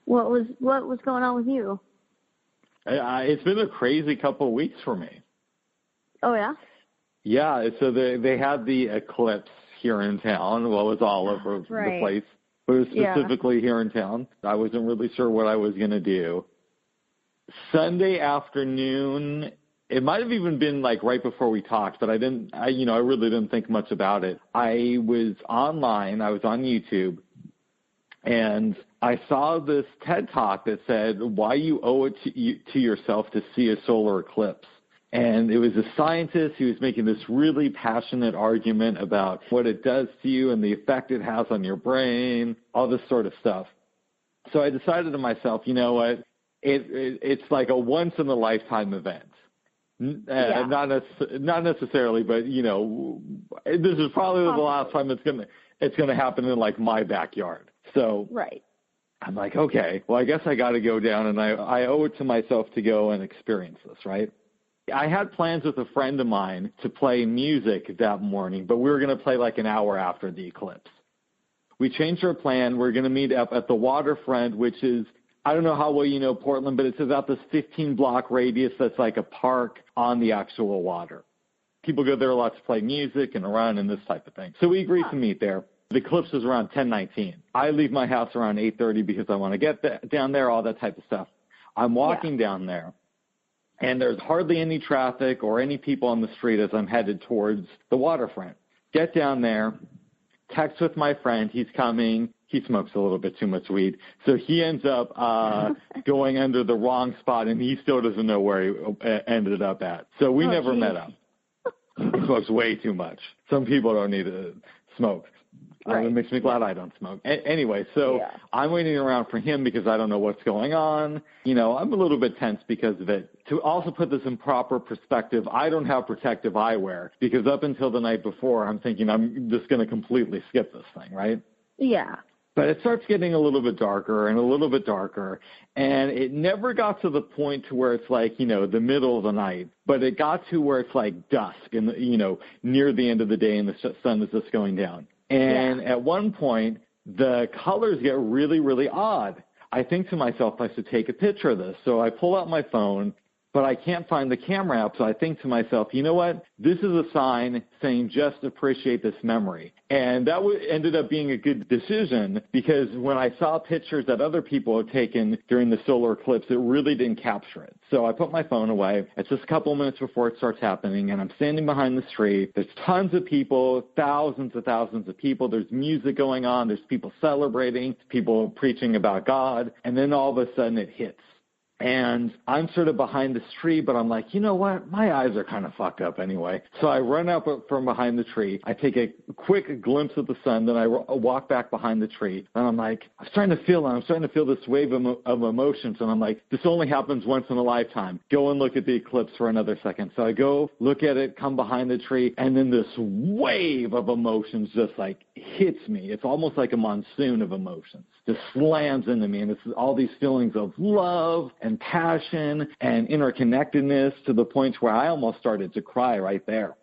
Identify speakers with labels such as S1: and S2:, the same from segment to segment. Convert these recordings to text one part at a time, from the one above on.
S1: What was going on with you?
S2: It's been a crazy couple of weeks for me.
S1: Oh, yeah?
S2: Yeah, so they had the eclipse here in town. Well, it was all over the place, but it was specifically here in town. I wasn't really sure what I was going to do. Sunday afternoon, it might have even been like right before we talked, but I really didn't think much about it. I was online, I was on YouTube, and I saw this TED Talk that said, why you owe it to yourself to see a solar eclipse. And it was a scientist who was making this really passionate argument about what it does to you and the effect it has on your brain, all this sort of stuff. So I decided to myself, you know what, it's like a once-in-a-lifetime event. Not necessarily, but, this is probably the last time it's gonna happen in, like, my backyard. So I'm like, okay, well, I guess I got to go down, and I owe it to myself to go and experience this, right? I had plans with a friend of mine to play music that morning, but we were going to play like an hour after the eclipse. We changed our plan. We're going to meet up at the waterfront, which is, I don't know how well you know Portland, but it's about this 15-block radius that's like a park on the actual water. People go there a lot to play music and run and this type of thing. So we agreed to meet there. The eclipse is around 10:19. I leave my house around 8:30 because I want to get down there, all that type of stuff. I'm walking down there. And there's hardly any traffic or any people on the street as I'm headed towards the waterfront. Get down there, text with my friend. He's coming. He smokes a little bit too much weed. So he ends up going under the wrong spot, and he still doesn't know where he ended up at. So we never met up. He smokes way too much. Some people don't need to smoke. It makes me glad I don't smoke. Anyway, so I'm waiting around for him because I don't know what's going on. I'm a little bit tense because of it. To also put this in proper perspective, I don't have protective eyewear because up until the night before, I'm thinking I'm just going to completely skip this thing, right?
S1: Yeah.
S2: But it starts getting a little bit darker and a little bit darker, and it never got to the point to where it's like, the middle of the night, but it got to where it's like dusk and, near the end of the day and the sun is just going down. And at one point, the colors get really, really odd. I think to myself, I should take a picture of this. So I pull out my phone, but I can't find the camera app. So I think to myself, you know what? This is a sign saying just appreciate this memory. And that ended up being a good decision because when I saw pictures that other people had taken during the solar eclipse, it really didn't capture it. So I put my phone away. It's just a couple of minutes before it starts happening, and I'm standing behind the street. There's tons of people, thousands of people. There's music going on. There's people celebrating, people preaching about God. And then all of a sudden it hits. And I'm sort of behind the tree, but I'm like, you know what? My eyes are kind of fucked up anyway. So I run up from behind the tree. I take a quick glimpse of the sun. Then I walk back behind the tree. And I'm like, I'm starting to feel this wave of emotions. And I'm like, this only happens once in a lifetime. Go and look at the eclipse for another second. So I go look at it, come behind the tree, and then this wave of emotions just like hits me. It's almost like a monsoon of emotions. Just slams into me. And it's all these feelings of love and passion and interconnectedness to the point where I almost started to cry right there.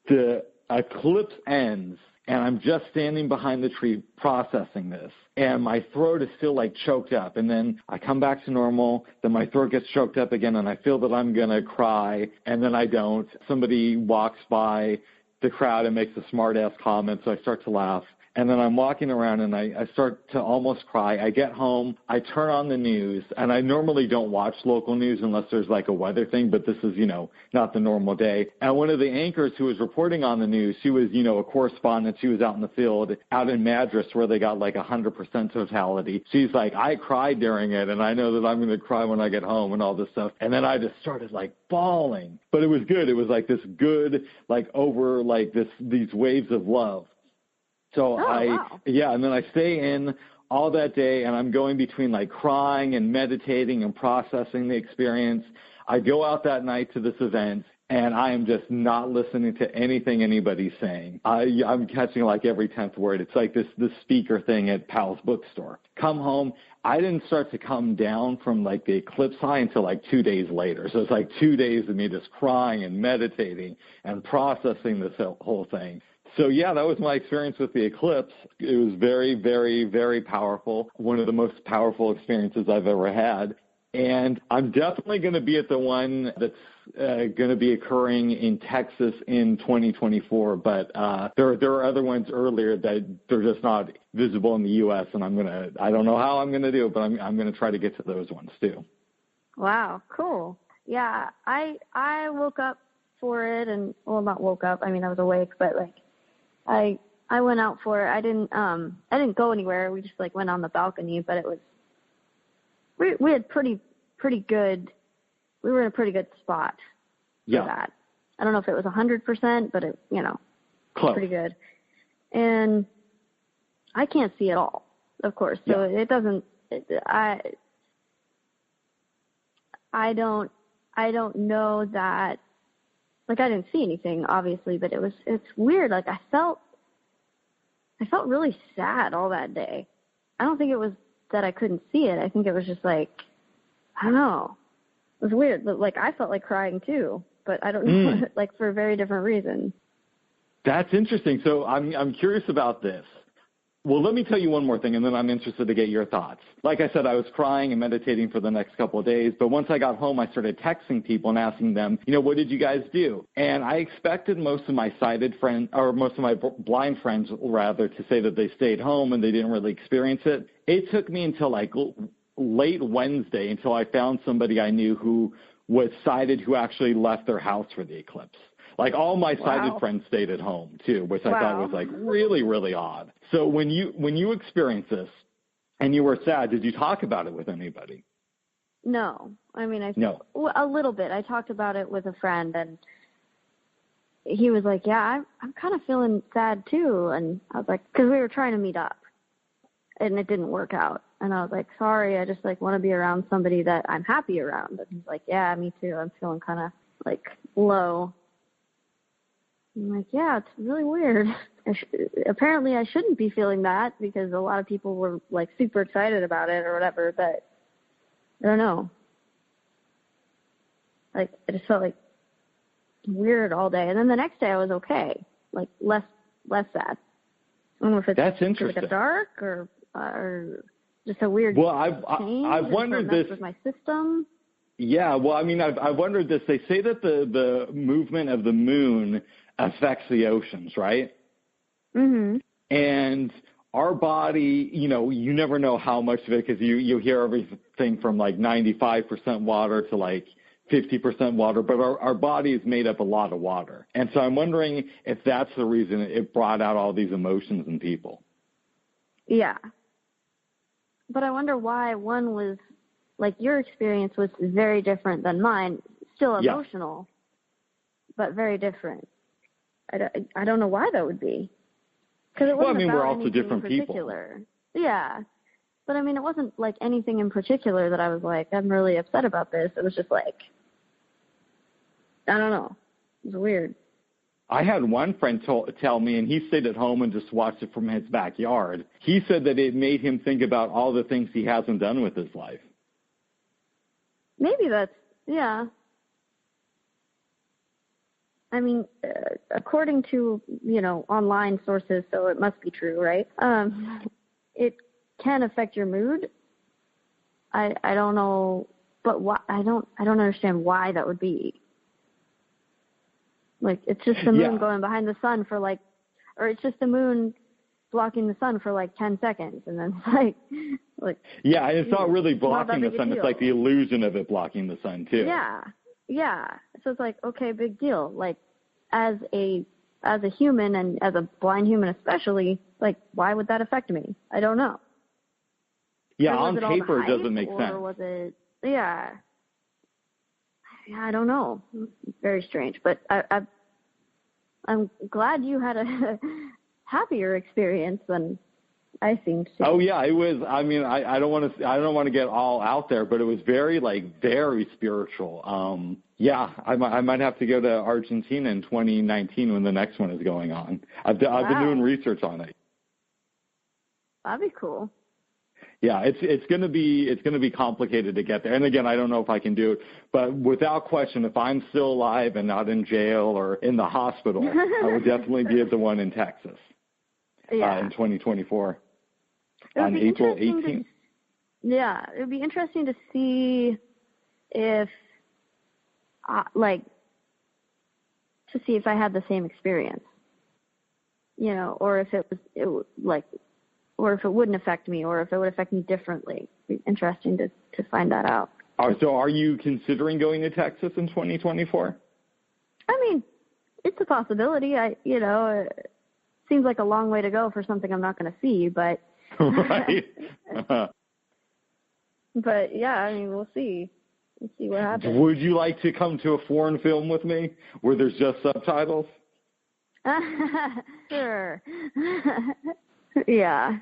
S2: The eclipse ends, and I'm just standing behind the tree processing this, and my throat is still like choked up, and then I come back to normal, then my throat gets choked up again, and I feel that I'm going to cry, and then I don't. Somebody walks by the crowd and makes a smart-ass comment, so I start to laugh. And then I'm walking around, and I start to almost cry. I get home. I turn on the news, and I normally don't watch local news unless there's like a weather thing, but this is, not the normal day. And one of the anchors who was reporting on the news, she was, a correspondent. She was out in the field, out in Madras where they got like 100% totality. She's like, I cried during it, and I know that I'm going to cry when I get home and all this stuff. And then I just started like bawling. But it was good. It was like this good, like over like these waves of love. So and then I stay in all that day, and I'm going between like crying and meditating and processing the experience. I go out that night to this event, and I am just not listening to anything anybody's saying. I'm catching like every 10th word. It's like this speaker thing at Powell's bookstore. Come home. I didn't start to come down from like the eclipse high until like 2 days later. So it's like 2 days of me just crying and meditating and processing this whole thing. So yeah, that was my experience with the eclipse. It was very, very, very powerful. One of the most powerful experiences I've ever had. And I'm definitely going to be at the one that's going to be occurring in Texas in 2024. But there are other ones earlier that they're just not visible in the U.S. And I don't know how I'm going to do it, but I'm going to try to get to those ones too.
S1: Wow, cool. Yeah, I woke up for it, and well, not woke up. I mean, I was awake, but like I went out for it. I didn't go anywhere. We just like went on the balcony, but it was we had pretty good. We were in a pretty good spot for that. I don't know if it was 100%, but it,
S2: Close.
S1: Pretty good. And I can't see at all, of course. So it doesn't. I don't know that. Like, I didn't see anything, obviously, but it's weird. Like, I felt really sad all that day. I don't think it was that I couldn't see it. I think it was just like, I don't know. It was weird. But, like, I felt like crying too, but I don't know, like, for very different reasons.
S2: That's interesting. So I'm curious about this. Well, let me tell you one more thing, and then I'm interested to get your thoughts. Like I said, I was crying and meditating for the next couple of days, but once I got home, I started texting people and asking them, what did you guys do? And I expected most of my sighted friends, or most of my blind friends, rather, to say that they stayed home and they didn't really experience it. It took me until like late Wednesday until I found somebody I knew who was sighted who actually left their house for the eclipse. Like, all my sighted friends stayed at home too, which I thought was like really, really odd. So when you experienced this and you were sad, did you talk about it with anybody?
S1: No. I mean,
S2: No.
S1: A little bit. I talked about it with a friend, and he was like, yeah, I'm kind of feeling sad too. And I was like, because we were trying to meet up and it didn't work out. And I was like, sorry, I just like want to be around somebody that I'm happy around. And he's like, yeah, me too. I'm feeling kind of like low. I'm like, yeah, it's really weird. Apparently I shouldn't be feeling that because a lot of people were like super excited about it or whatever, but I don't know. Like, I just felt like weird all day. And then the next day I was okay, like less sad. I don't know if it's
S2: That's interesting.
S1: Like a dark or just a weird change.
S2: I've wondered this
S1: with my system.
S2: Yeah, well, I mean, I've wondered this. They say that the movement of the moon affects the oceans, right?
S1: Mm-hmm.
S2: And our body, you never know how much of it, because you hear everything from like 95% water to like 50% water, but our body is made up a lot of water. And so I'm wondering if that's the reason it brought out all these emotions in people.
S1: Yeah. But I wonder why one was, like, your experience was very different than mine, still emotional, but very different. I don't know why that would be. Because it wasn't
S2: we're also different people.
S1: Yeah. But, I mean, it wasn't, like, anything in particular that I was like, I'm really upset about this. It was just like, I don't know. It was weird.
S2: I had one friend tell me, and he stayed at home and just watched it from his backyard. He said that it made him think about all the things he hasn't done with his life.
S1: Maybe that's, yeah. I mean, according to, online sources, so it must be true, right? It can affect your mood. I don't know, but why? I don't understand why that would be. Like, it's just the moon going behind the sun for like, or it's just the moon blocking the sun for like 10 seconds, and then it's like. Yeah,
S2: it's not really blocking the sun. It's like the illusion of it blocking the sun too.
S1: Yeah. So it's like, okay, big deal. Like, as a human and as a blind human especially, like, why would that affect me? I don't know.
S2: Yeah, on paper it doesn't make sense.
S1: Or was it? Yeah, I don't know. It's very strange, but I'm glad you had a happier experience than I seemed to.
S2: Oh yeah, it was. I mean, I don't want to get all out there, but it was very spiritual. I might have to go to Argentina in 2019 when the next one is going on. I've been doing research on it.
S1: That'd be cool.
S2: Yeah, it's going to be complicated to get there. And again, I don't know if I can do it, but without question, if I'm still alive and not in jail or in the hospital, I will definitely be at the one in Texas in 2024 on April 18th.
S1: Yeah, it would be interesting to see if, to see if I had the same experience, or if or if it wouldn't affect me, or if it would affect me differently. It'd be interesting to find that out.
S2: So are you considering going to Texas in 2024?
S1: I mean, it's a possibility. It seems like a long way to go for something I'm not going to see, but.
S2: Right.
S1: But yeah, I mean, we'll see. We'll see what happens.
S2: Would you like to come to a foreign film with me where there's just subtitles?
S1: Sure. Yeah.